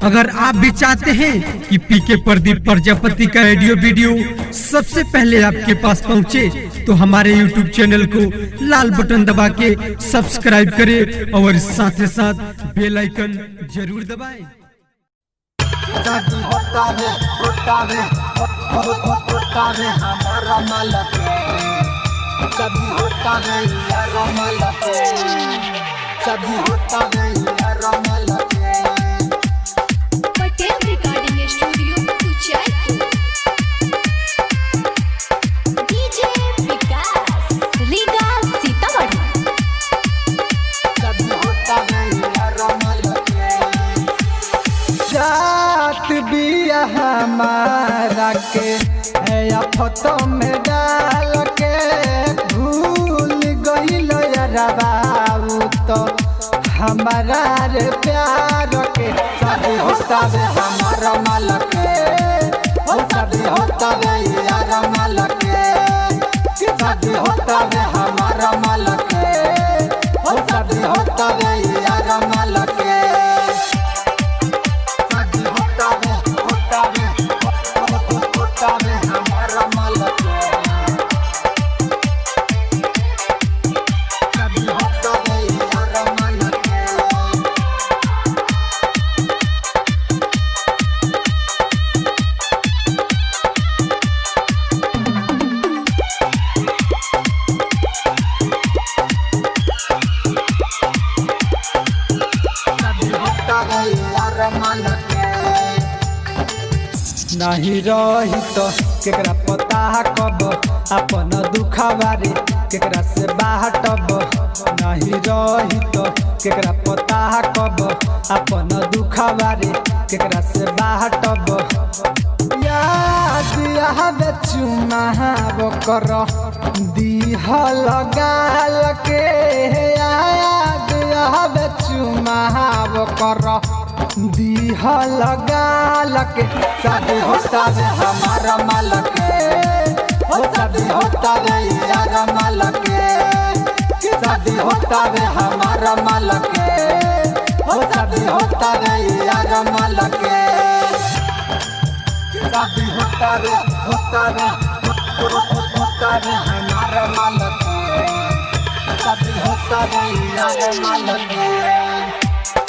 अगर आप भी चाहते हैं कि पीके प्रदीप प्रजापति का ऑडियो वीडियो सबसे पहले आपके पास पहुंचे, तो हमारे यूट्यूब चैनल को लाल बटन दबा के सब्सक्राइब करें और साथ ही साथ बेल आइकन जरूर दबाएं। Patel recording studio Uchaipur. DJ Vikas Riga Sitamarhi. जात बिया हमारा के है फोटो में डाल के भूल गइल यारबाऊ तो हमारा रे प्यार के शादी होता रे हमारा माल के शादी होता रे यार माल के शादी होता रे हमारा माल के शादी होता रे यार माल के शादी होता रे हमारा माल के शादी होता रे यार माल के नहीं रही तो केकरा पता कब अपन दुखवारी केकरा से बाटब। नहीं रही तो केकरा पता कब अपन दुखवारी केकरा से बाटब। याद आवे चुमा कर दिहल गाल के याद आवे चुमा कर दिहल गाल के शादी होता रे हमारा माल के शादी होता रे यार माल के शादी होता रे हमारा माल के शादी होता रे यार माल के शादी होता रे हमारा माल के शादी होता रे यार माल के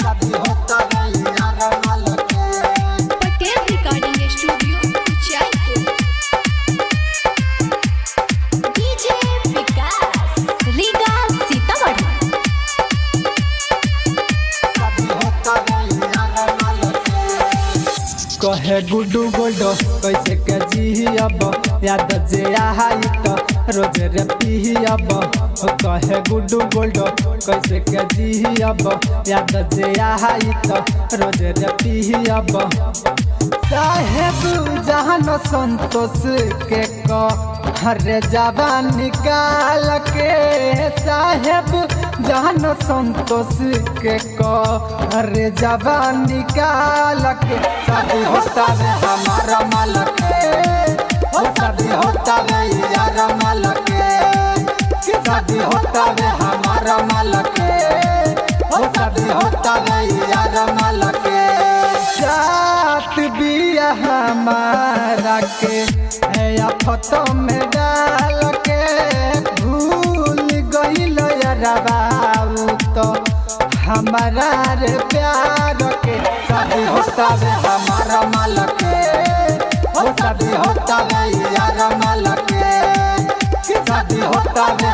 शादी होता रे यार माल के Patel recording studio Uchaipur. DJ Vikas Riga Sitamarhi. शादी होता रे यार माल के कहे गुड्डू गोल्डो कैसे के जियब याद जे आई तो रोज रे पियब। कहे गुड्डू गोल्डो कैसे के जियब याद जे आई तो रोज रे पियब। साहेब जहान संतोष के हरे जबान निकाल के साहेब जहान संतोष के हरे जबान निकाल के शादी होता रे हमारा माल के शादी होता रे यार माल के शादी होता रे हमारा माल के शादी होता रे यार माल के जात बिया हमारा के है फोटो में डाल के भूल गइल यारबाऊ तो हमारा रे प्यार के शादी होता रे हमारा माल के शादी होता रे यार माल के शादी होता रे